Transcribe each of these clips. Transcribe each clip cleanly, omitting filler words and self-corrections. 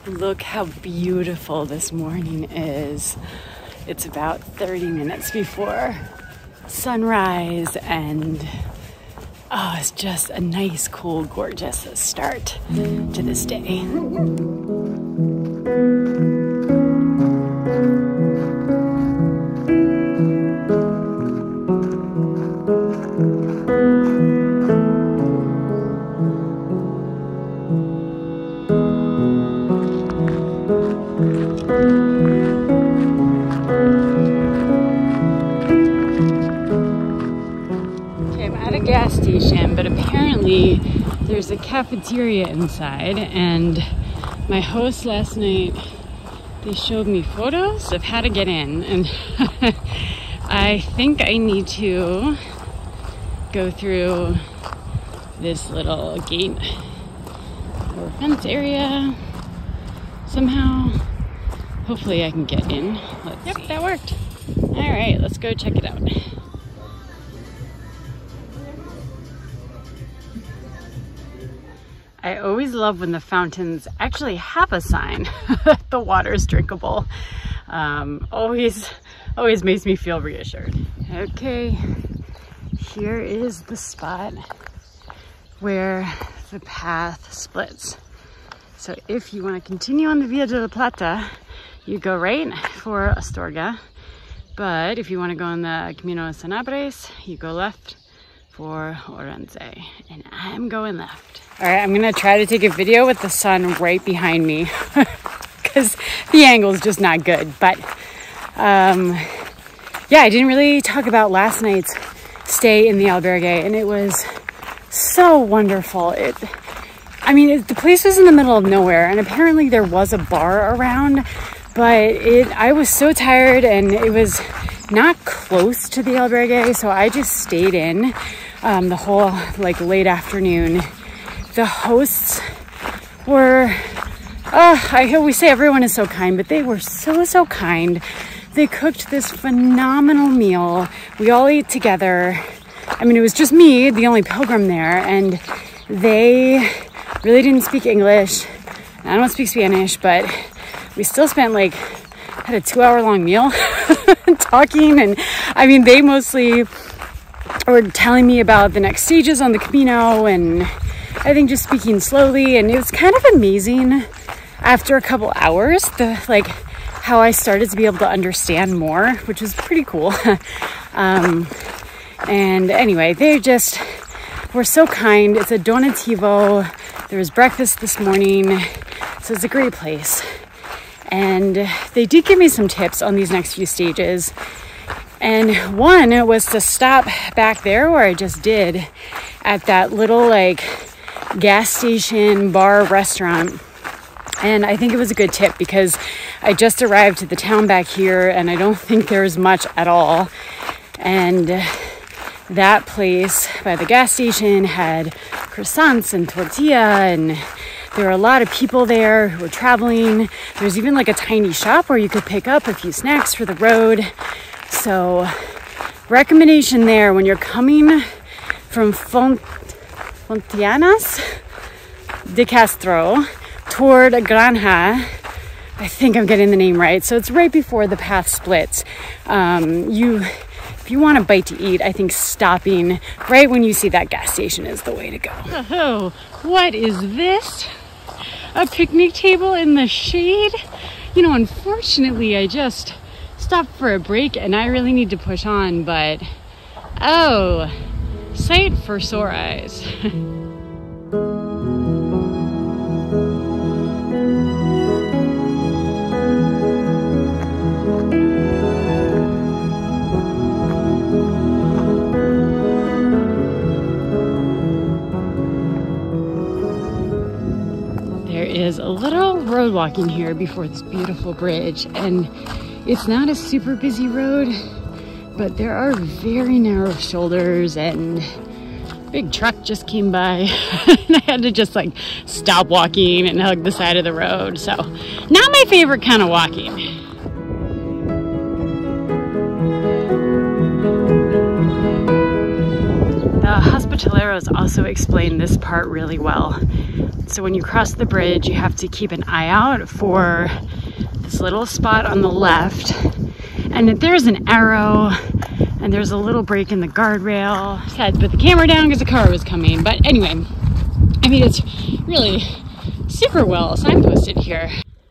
Look how beautiful this morning is. It's about 30 minutes before sunrise, and oh, it's just a nice, cool, gorgeous start to this day. Gas station, but apparently there's a cafeteria inside, and my host last night, they showed me photos of how to get in, and I think I need to go through this little gate or fence area somehow. Hopefully I can get in. Let's see. That worked. All right, let's go check it out. I always love when the fountains actually have a sign that the water is drinkable. Always makes me feel reassured. Okay, here is the spot where the path splits. So if you want to continue on the Via de la Plata, you go right for Astorga. But if you want to go on the Camino Sanabres, you go left for Orense, and I'm going left. All right, I'm gonna try to take a video with the sun right behind me because the angle is just not good. But yeah, I didn't really talk about last night's stay in the albergue, and it was so wonderful. The place was in the middle of nowhere, and apparently there was a bar around, but I was so tired, and it was not close to the albergue, so I just stayed in the whole late afternoon. The hosts were, I always say everyone is so kind, but they were so kind. They cooked this phenomenal meal. We all ate together. I mean, it was just me, the only pilgrim there, and they really didn't speak English. I don't speak Spanish, but we still spent had a 2-hour-long meal talking, and I mean, they mostly were telling me about the next stages on the Camino, and I think just speaking slowly, and it was kind of amazing after a couple hours, how I started to be able to understand more, which was pretty cool. And anyway, they just were so kind. It's a donativo. There was breakfast this morning, so it's a great place. And they did give me some tips on these next few stages. And one was to stop back there where I just did at that little gas station, bar, restaurant. And I think it was a good tip because I just arrived to the town back here and I don't think there's much at all. And that place by the gas station had croissants and tortilla, and there were a lot of people there who were traveling. There's even a tiny shop where you could pick up a few snacks for the road. So recommendation there when you're coming from Fontanillas de Castro toward Granja. I think I'm getting the name right. So it's right before the path splits. If you want a bite to eat, I think stopping right when you see that gas station is the way to go. Oh, what is this? A picnic table in the shade? Unfortunately, I just stopped for a break and I really need to push on, but oh, sight for sore eyes. Is a little road walking here before this beautiful bridge, and it's not a super busy road, but there are very narrow shoulders, and a big truck just came by and I had to just stop walking and hug the side of the road. So not my favorite kind of walking. hospitaleros also explain this part really well. So when you cross the bridge, you have to keep an eye out for this little spot on the left. And if there's an arrow and there's a little break in the guardrail. I had to put the camera down because the car was coming. But anyway, I mean, it's really super well signposted here.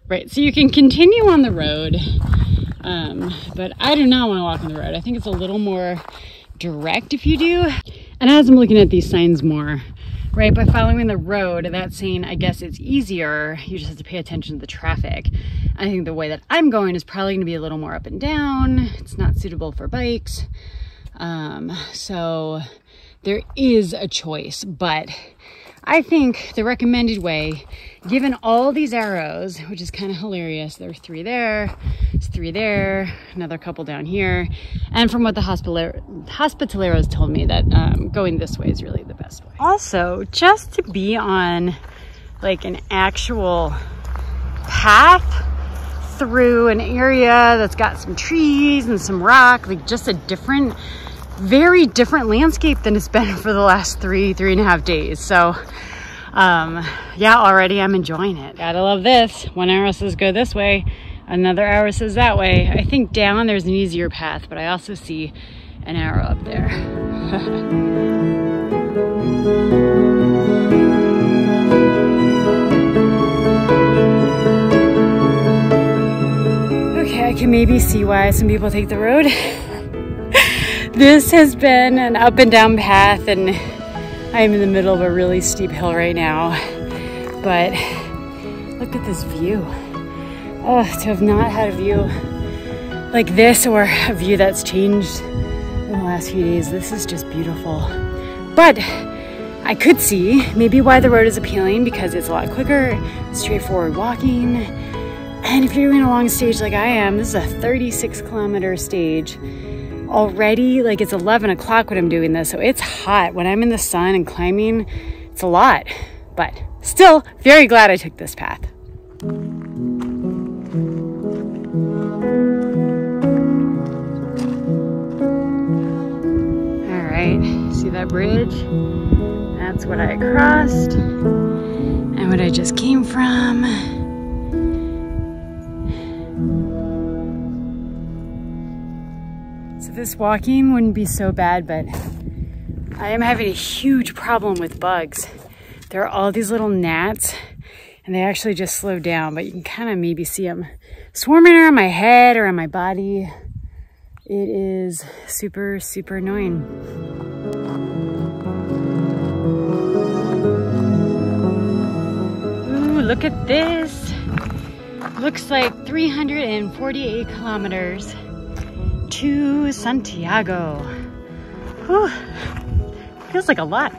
Right, so you can continue on the road, but I do not want to walk on the road. I think it's a little more direct if you do. And as I'm looking at these signs more, right, by following the road, that's saying, I guess it's easier. You just have to pay attention to the traffic. I think the way that I'm going is probably going to be a little more up and down. It's not suitable for bikes. So there is a choice, but I think the recommended way, given all these arrows, which is kind of hilarious, there's 3 there, there's 3 there, another couple down here, and from what the hospitaleros told me, that going this way is really the best way. Also, just to be on like an actual path through an area that's got some trees and some rock, like just a different, very different landscape than it's been for the last 3.5 days. So yeah, already I'm enjoying it. Gotta love this. One arrow says go this way, another arrow says that way. I think down there's an easier path, but I also see an arrow up there. Okay, I can maybe see why some people take the road. This has been an up and down path, and I'm in the middle of a really steep hill right now. But look at this view. Oh, to have not had a view like this, or a view that's changed in the last few days, this is just beautiful. But I could see maybe why the road is appealing, because it's a lot quicker, straightforward walking. And if you're doing a long stage like I am, this is a 36-kilometer stage. Already, like, it's 11 o'clock when I'm doing this, so it's hot. When I'm in the sun and climbing, it's a lot, but still very glad I took this path. All right, see that bridge? That's what I crossed and what I just came from. This walking wouldn't be so bad, but I am having a huge problem with bugs. There are all these little gnats, and they actually just slowed down, but you can kind of maybe see them swarming around my head or on my body. It is super, super annoying. Ooh, look at this. Looks like 348 kilometers. To Santiago. Whew. Feels like a lot.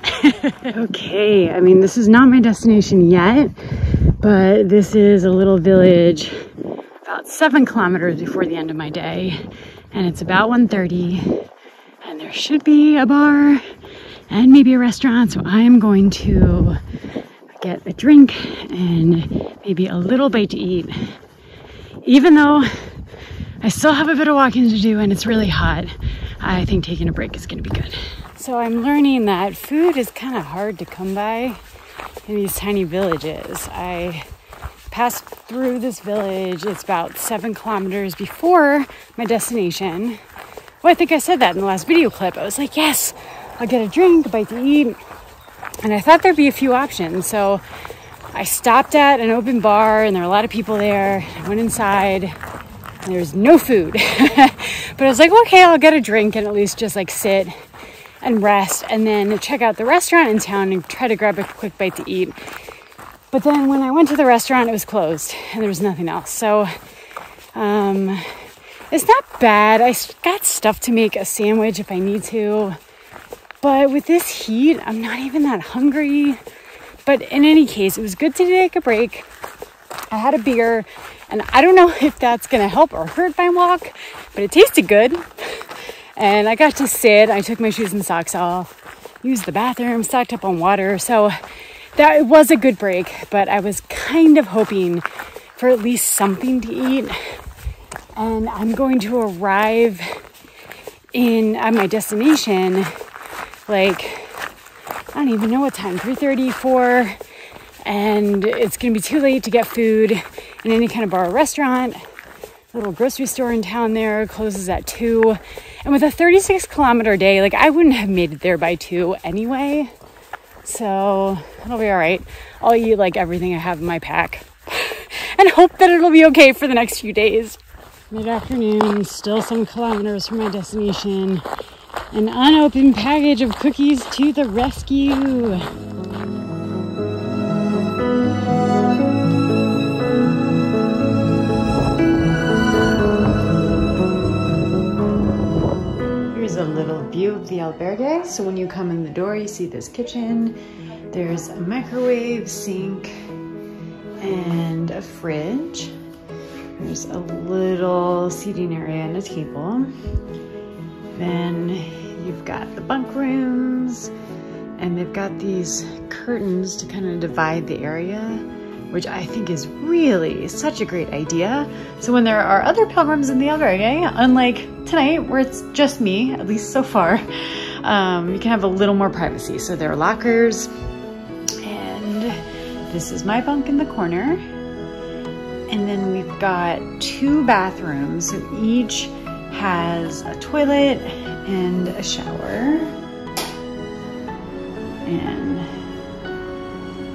Okay, I mean, this is not my destination yet, but this is a little village about 7 kilometers before the end of my day, and it's about 1:30, and there should be a bar and maybe a restaurant, so I am going to get a drink and maybe a little bite to eat, even though I still have a bit of walking to do and it's really hot. I think taking a break is gonna be good. So I'm learning that food is kind of hard to come by in these tiny villages. I passed through this village. It's about 7 kilometers before my destination. Well, I think I said that in the last video clip. I was like, yes, I'll get a drink, a bite to eat. And I thought there'd be a few options. So I stopped at an open bar and there were a lot of people there. I went inside. There's no food. But I was like, okay, I'll get a drink and at least just like sit and rest and then check out the restaurant in town and try to grab a quick bite to eat. But then when I went to the restaurant, it was closed and there was nothing else. So it's not bad. I got stuff to make a sandwich if I need to. But with this heat, I'm not even that hungry. But in any case, it was good to take a break. I had a beer, and I don't know if that's gonna help or hurt my walk, but it tasted good. And I got to sit, I took my shoes and socks off, used the bathroom, stocked up on water. So that was a good break, but I was kind of hoping for at least something to eat. And I'm going to arrive at my destination like I don't even know what time, 3:30, 4, and it's gonna be too late to get food in any kind of bar or restaurant. The little grocery store in town there closes at 2. And with a 36-kilometer day, like I wouldn't have made it there by 2 anyway. So it'll be all right. I'll eat like everything I have in my pack and hope that it'll be okay for the next few days. Mid-afternoon, still some kilometers from my destination. An unopened package of cookies to the rescue. Here's a little view of the albergue. So when you come in the door, you see this kitchen. There's a microwave, sink, and a fridge. There's a little seating area and a table. Then you've got the bunk rooms, and they've got these curtains to kind of divide the area, which I think is really such a great idea. So when there are other pilgrims in the albergue, unlike tonight where it's just me, at least so far, you can have a little more privacy. So there are lockers, and this is my bunk in the corner. And then we've got 2 bathrooms, so each has a toilet and a shower. And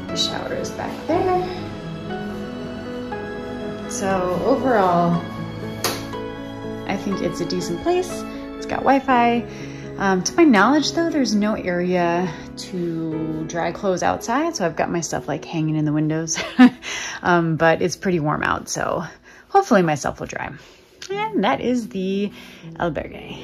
the shower is back there. So overall, I think it's a decent place. It's got Wi-Fi. To my knowledge though, there's no area to dry clothes outside. So I've got my stuff like hanging in the windows, but it's pretty warm out. So hopefully my stuff will dry. And that is the albergue.